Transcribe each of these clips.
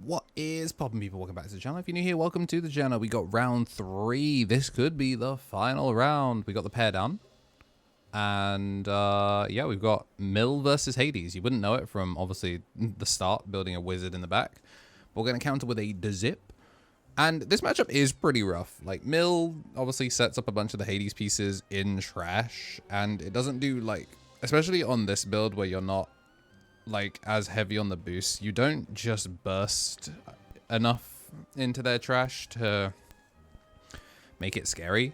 What is poppin', people? Welcome back to the channel. If you're new here, welcome to the channel. We got round 3. This could be the final round. We got the pair down. And, yeah, we've got Mill versus Hades. You wouldn't know it from, obviously, the start, building a wizard in the back. But we're going to counter with a Dzip. And this matchup is pretty rough. Like, Mill obviously sets up a bunch of the Hades pieces in trash. And it doesn't do, like, especially on this build where you're not, like, as heavy on the boost, you don't just burst enough into their trash to make it scary.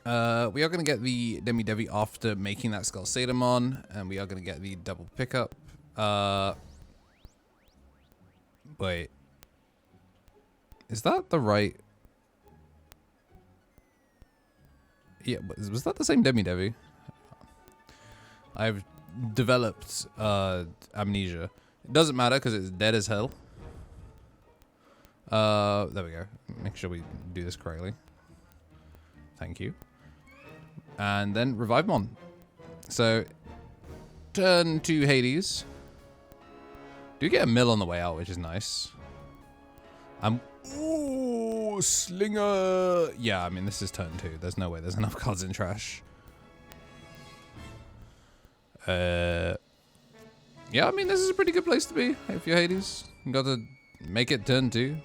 We are going to get the Demi-Devi after making that Skull Sadamon, and we are going to get the double pickup. Wait. Is that the right... Yeah, was that the same Demi-Devi? I've developed amnesia. It doesn't matter because it's dead as hell. There we go. Make sure we do this correctly. Thank you. And then Revivemon. So turn to Hades. Do get a mill on the way out, which is nice. Ooh, Slinger. Yeah, I mean this is turn 2. There's no way there's enough cards in trash. Yeah, I mean, this is a pretty good place to be if you're Hades. You got to make it turn 2.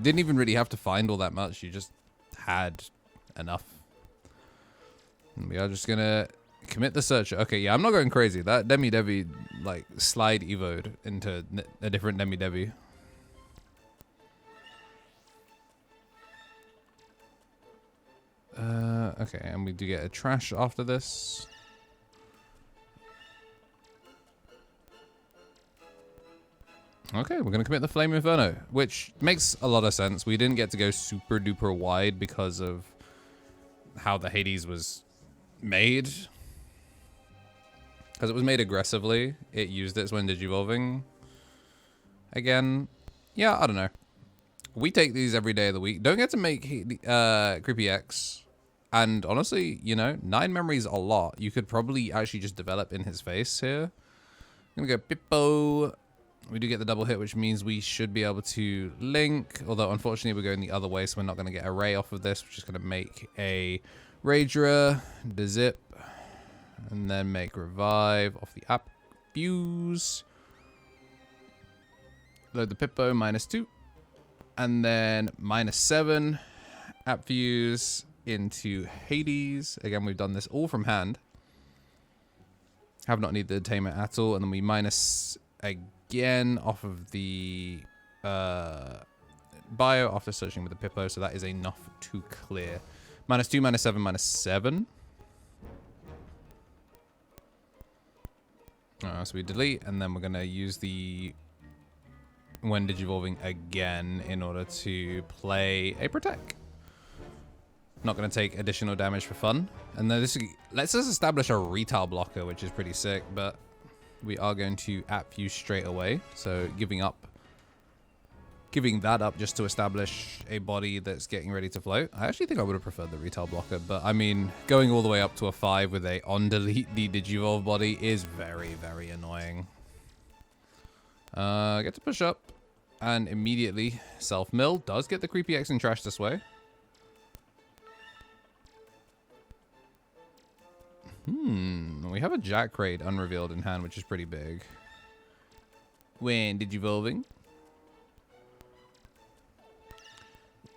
Didn't even really have to find all that much. You just had enough. And we are just going to commit the searcher. Okay, yeah, I'm not going crazy. That Demi-Devi, like, slide evoed into a different Demi-Devi. Okay, and we do get a trash after this. Okay, we're going to commit the Flame Inferno, which makes a lot of sense. We didn't get to go super duper wide because of how the Hades was made. Because it was made aggressively. It used its when digivolving. Again, yeah, I don't know. We take these every day of the week. Don't get to make Creepy X. And honestly, you know, 9 memories a lot. You could probably actually just develop in his face here. I'm going to go Pippo. We do get the double hit, which means we should be able to link. Although, unfortunately, we're going the other way, so we're not going to get a ray off of this. We're just going to make a Ragerer, the Zip, and then make Revive off the app Fuse. Load the Pippo, -2. And then -7. App Fuse into Hades. Again, we've done this all from hand. Have not needed the attainment at all. And then we minus again off of the bio after searching with the Pippo, so that is enough to clear. -2, -7, -7. So we delete, and then we're going to use the when digivolving again in order to play a Protect. Not going to take additional damage for fun. And then this lets us establish a retail blocker, which is pretty sick, but we are going to app Fuse straight away. So giving that up just to establish a body that's getting ready to float. I actually think I would have preferred the retail blocker, but I mean, going all the way up to a 5 with a on delete the Digivolve body is very, very annoying. Get to push up, and immediately self-mill does get the Creepy X in trash this way. We have a Jack Crate unrevealed in hand, which is pretty big. When digivolving.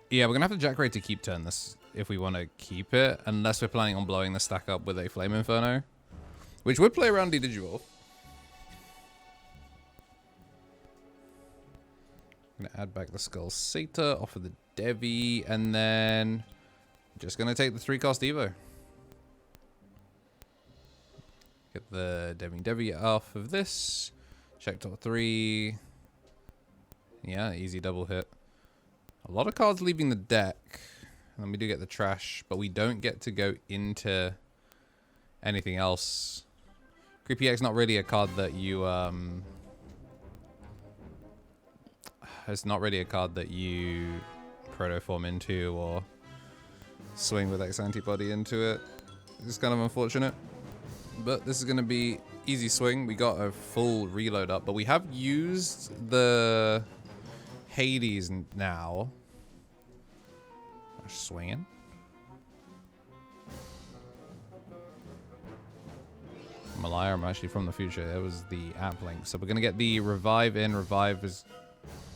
Yeah, we're going to have to Jack Crate to keep turn this if we want to keep it, unless we're planning on blowing the stack up with a Flame Inferno, which would play around the Digivolve. I'm going to add back the Skull Sata off of the Devi, and then just going to take the 3-cost Evo. Get the Devi off of this. Check top 3. Yeah, easy double hit. A lot of cards leaving the deck. And we do get the trash, but we don't get to go into anything else. Creepy X not really a card that you it's not really a card that you protoform into or swing with X antibody into it. It's kind of unfortunate. But this is going to be easy swing. We got a full reload up, but we have used the Hades now. Swinging. Malaya, I'm actually from the future. It was the app link. So we're going to get the revive in. Revive is...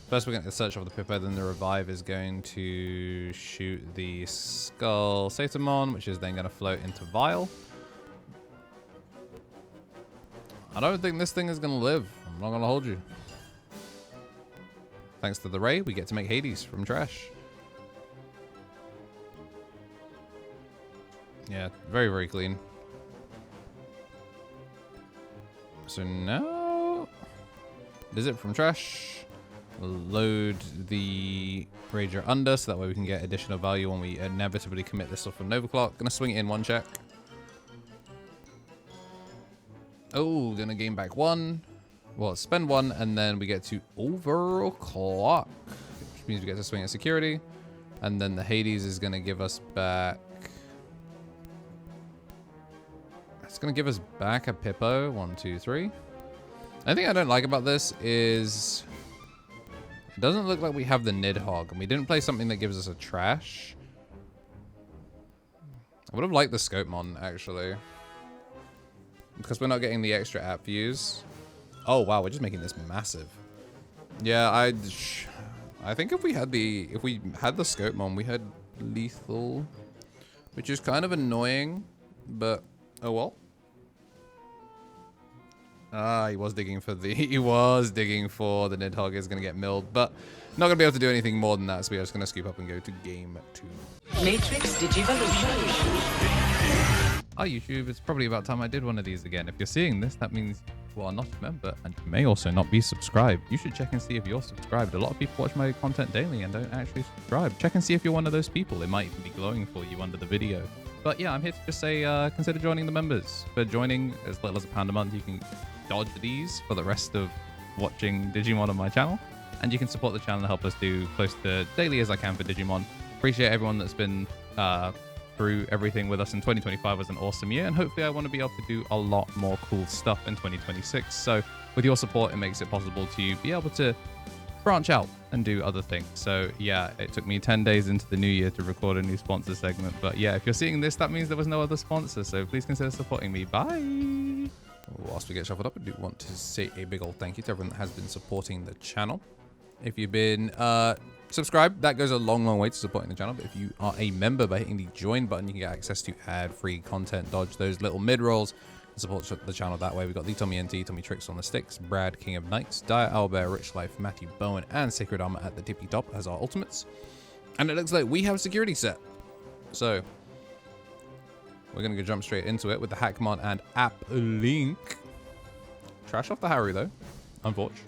First we're going to search off the Pippo, then the revive is going to shoot the Skull Satamon, which is then going to float into Vile. I don't think this thing is going to live. I'm not going to hold you. Thanks to the Ray, we get to make Hades from trash. Yeah, very, very clean. So now... Is it from trash? We'll load the Rager under, so that way we can get additional value when we inevitably commit this off of Nova Clock. Gonna swing it in one check. Oh, gonna gain back one. Well, spend one, and then we get to overclock, which means we get to swing at security. And then the Hades is gonna give us back... It's gonna give us back a Pippo. 1, 2, 3. The thing I don't like about this is... It doesn't look like we have the Nidhogg, and we didn't play something that gives us a trash. I would have liked the Scopemon, actually. Because we're not getting the extra app views. Oh, wow, we're just making this massive. Yeah, I think if we had the Scopemon, we had lethal, which is kind of annoying, but oh well. Ah, he was digging for the Nidhogg is going to get milled, but not going to be able to do anything more than that, so we're just going to scoop up and go to game 2. Matrix Digivolution. Oh, YouTube, it's probably about time I did one of these again. If you're seeing this, that means you are not a member, and you may also not be subscribed. You should check and see if you're subscribed. A lot of people watch my content daily and don't actually subscribe. Check and see if you're one of those people. It might even be glowing for you under the video. But yeah, I'm here to just say, consider joining the members. For joining as little as £1 a month, you can dodge these for the rest of watching Digimon on my channel. And you can support the channel and help us do close to daily as I can for Digimon. Appreciate everyone that's been through everything with us in 2025. Was an awesome year, and hopefully I want to be able to do a lot more cool stuff in 2026. So with your support, it makes it possible to be able to branch out and do other things. So yeah, it took me 10 days into the new year to record a new sponsor segment, but yeah, if you're seeing this, that means there was no other sponsor, so please consider supporting me. Bye. Whilst we get shuffled up, I do want to say a big old thank you to everyone that has been supporting the channel. If you've been subscribed, that goes a long way to supporting the channel. But if you are a member, by hitting the join button, you can get access to ad-free content, dodge those little mid-rolls, and support the channel that way. We've got the Tommy NT, Tommy Tricks on the sticks, Brad, King of Knights, Dire Owlbear, Rich Life, Matthew Bowen, and Sacred Armor at the tippy top as our ultimates. And it looks like we have security set. So we're going to go jump straight into it with the Hackmon and App Link. Trash off the Harry, though, unfortunately.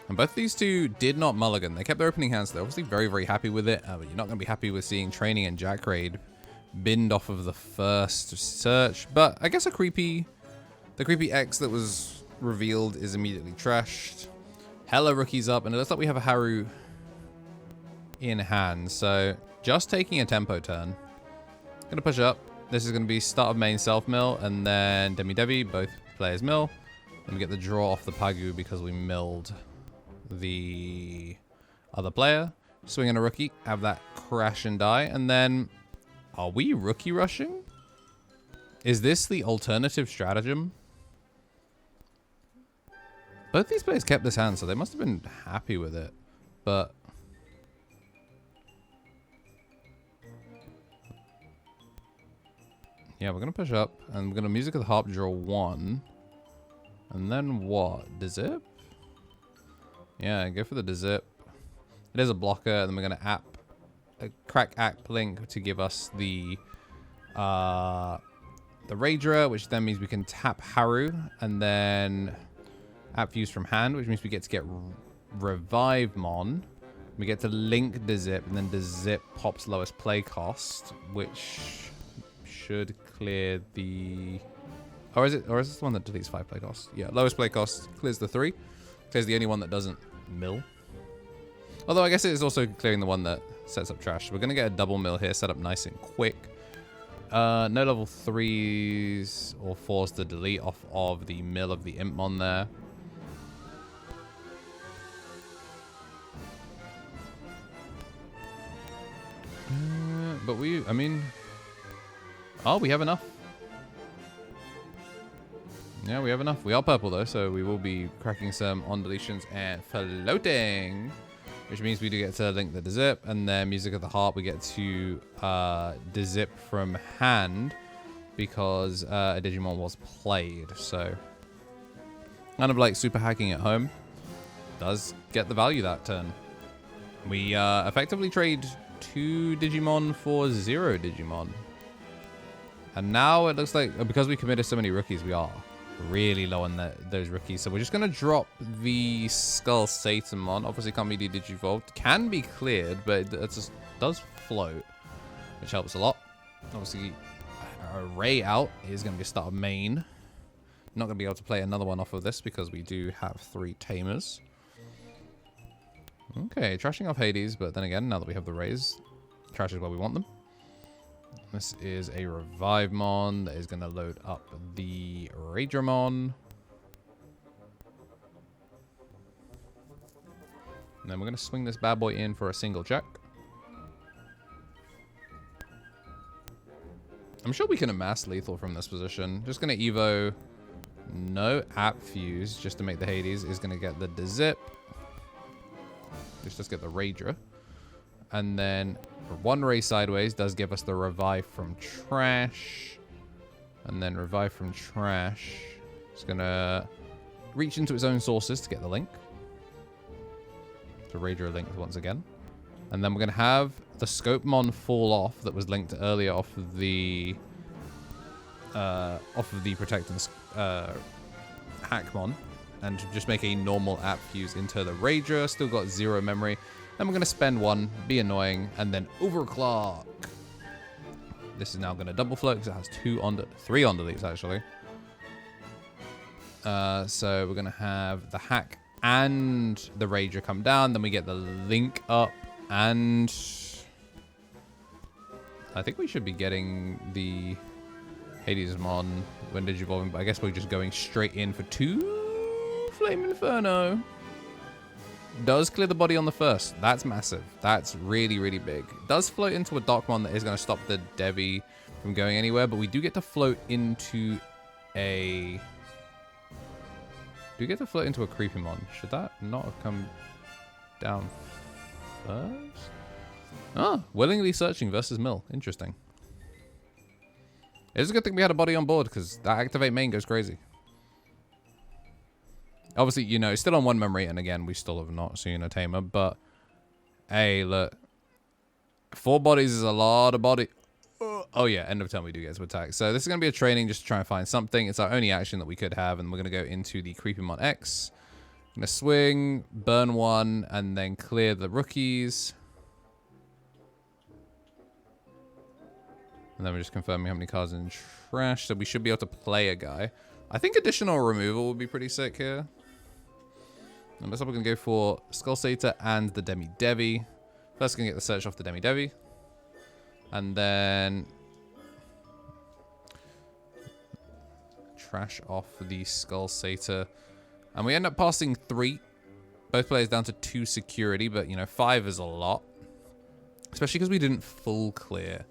And both these two did not mulligan. They kept their opening hands. They're obviously very, very happy with it. But you're not going to be happy with seeing Training and Jack Raid binned off of the first search. But I guess the Creepy X that was revealed is immediately trashed. Hella rookies up. And it looks like we have a Haru in hand. So just taking a tempo turn. Going to push up. This is going to be start of main self-mill. And then Demi-Devi, both players mill. And we get the draw off the Pagu because we milled the other player. Swing in a rookie, have that crash and die, and then are we rookie rushing? Is this the alternative stratagem? Both these players kept this hand, so they must have been happy with it, but yeah, we're gonna push up and we're gonna Music of the Harp draw 1, and then what? Dizip? Yeah, go for the Dizip. It is a blocker, and then we're going to crack App Link to give us the Raidra, which then means we can tap Haru, and then App Fuse from hand, which means we get to get Revivemon. We get to link Dizip, and then Dizip pops lowest play cost, which should clear the... Or is this the one that deletes 5 play cost? Yeah, lowest play cost clears the 3. Clears the only one that doesn't mill. Although I guess it is also clearing the one that sets up trash. So we're going to get a double mill here, set up nice and quick. No level 3s or 4s to delete off of the mill of the Impmon there. But I mean... Oh, we have enough. Yeah, we have enough. We are purple though, so we will be cracking some on deletions and floating. Which means we do get to link the dezip, and then Music of the Heart we get to dezip from hand because a Digimon was played. So kind of like super hacking at home. Does get the value that turn. We effectively trade 2 Digimon for 0 Digimon. And now it looks like, because we committed so many rookies, we are really low on those rookies. So we're just going to drop the Skull Satamon. Obviously can't be Digivolved. Can be cleared, but it just does float, which helps a lot. Obviously, Array out is going to be a start of main. Not going to be able to play another one off of this because we do have 3 Tamers. Okay, trashing off Hades, but then again, now that we have the Rays, trash is where we want them. This is a Revivemon that is going to load up the Raidramon. And then we're going to swing this bad boy in for a single check. I'm sure we can amass lethal from this position. Just going to Evo no app fuse just to make the Hades. Is going to get the Dezip. Let's just get the Raidra. And then for 1 Ray sideways does give us the Revive from Trash. And then Revive from Trash. It's going to reach into its own sources to get the link. To Raidra linked once again. And then we're going to have the Scopemon fall off that was linked earlier off of the Protect and Hackmon. And just make a normal app fuse into the Raidra. Still got 0 memory. Then we're going to spend 1, be annoying, and then overclock. This is now going to double float because it has 3 on deletes actually. So we're going to have the hack and the Raidra come down. Then we get the link up, and I think we should be getting the Hadesmon when Digivolving, but I guess we're just going straight in for 2 Flame Inferno. Does clear the body on the first. That's massive. That's really, really big. Does float into a Darkmon that is going to stop the Devi from going anywhere, but we do get to float into a... Do we get to float into a Creepymon? Should that not have come down first? Ah, willingly searching versus Mill. Interesting. It's a good thing we had a body on board because that activate main goes crazy. Obviously, you know, it's still on 1 memory, and again, we still have not seen a Tamer, but hey, look. 4 bodies is a lot of body. Oh yeah, end of turn we do get to attack. So this is going to be a training just to try and find something. It's our only action that we could have, and we're going to go into the Creepymon X. I'm going to swing, burn 1, and then clear the rookies. And then we're just confirming how many cards in trash, so we should be able to play a guy. I think additional removal would be pretty sick here. And that's what we're going to go for Skull Satyr and the Demi-Devi. First, going to get the search off the Demi-Devi. And then trash off the Skull Satyr. And we end up passing 3. Both players down to 2 security, but, you know, 5 is a lot. Especially because we didn't full clear.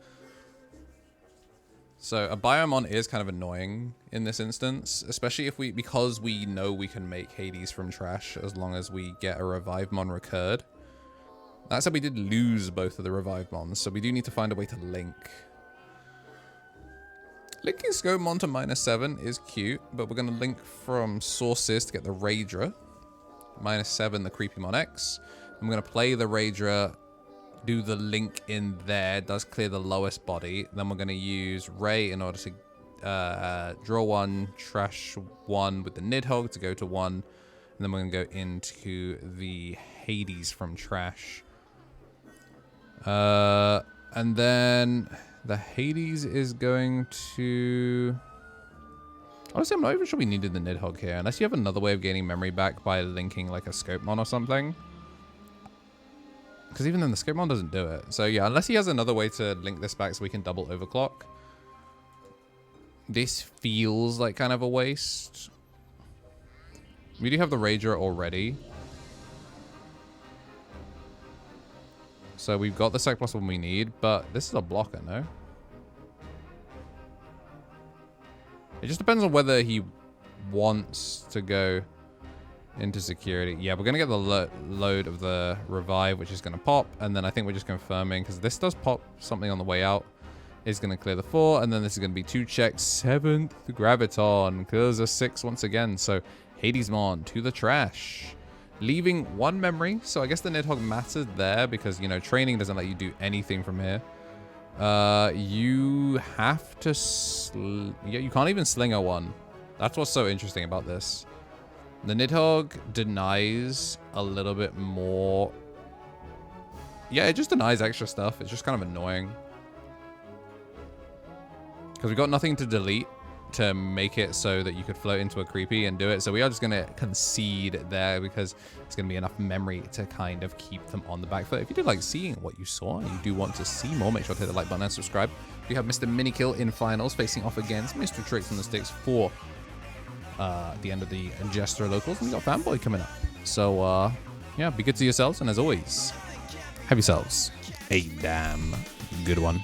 So a Biomon is kind of annoying in this instance, especially if because we know we can make Hades from trash as long as we get a Revivemon recurred. That said, we did lose both of the Revivemons, so we do need to find a way to link. Linking Scopemon to -7 is cute, but we're going to link from sources to get the Raidra. -7 the Creepymon X. I'm going to play the Raidra, do the link in there, does clear the lowest body. Then we're going to use Ray in order to draw 1, trash 1 with the Nidhogg to go to 1. And then we're going to go into the Hades from trash. And then the Hades is going to... Honestly, I'm not even sure we needed the Nidhogg here, unless you have another way of gaining memory back by linking like a Scopemon or something. Because even then, the Scopemon doesn't do it. So yeah, unless he has another way to link this back so we can double overclock. this feels like kind of a waste. We do have the Rager already. So we've got the Sec plus one we need, but this is a blocker, no? It just depends on whether he wants to go into security. Yeah, we're going to get the load of the revive, which is going to pop. And then I think we're just confirming, because this does pop something on the way out. Is going to clear the 4, and then this is going to be 2 checks. 7th Graviton clears a 6 once again. So Hadesmon to the trash, leaving 1 memory. So I guess the Nidhogg mattered there because, you know, training doesn't let you do anything from here. You have to... yeah, you can't even sling a 1. That's what's so interesting about this. The Nidhogg denies a little bit more. Yeah, it just denies extra stuff. It's just kind of annoying. Because we've got nothing to delete to make it so that you could float into a creepy and do it. So we are just going to concede there because it's going to be enough memory to kind of keep them on the back foot. If you did like seeing what you saw and you do want to see more, make sure to hit the like button and subscribe. We have Mr. Minikill in finals facing off against Mr. Tricks on the Sticks for the end of the Jester locals. And we got Fanboy coming up. So yeah, be good to yourselves. And as always, have yourselves a damn good one.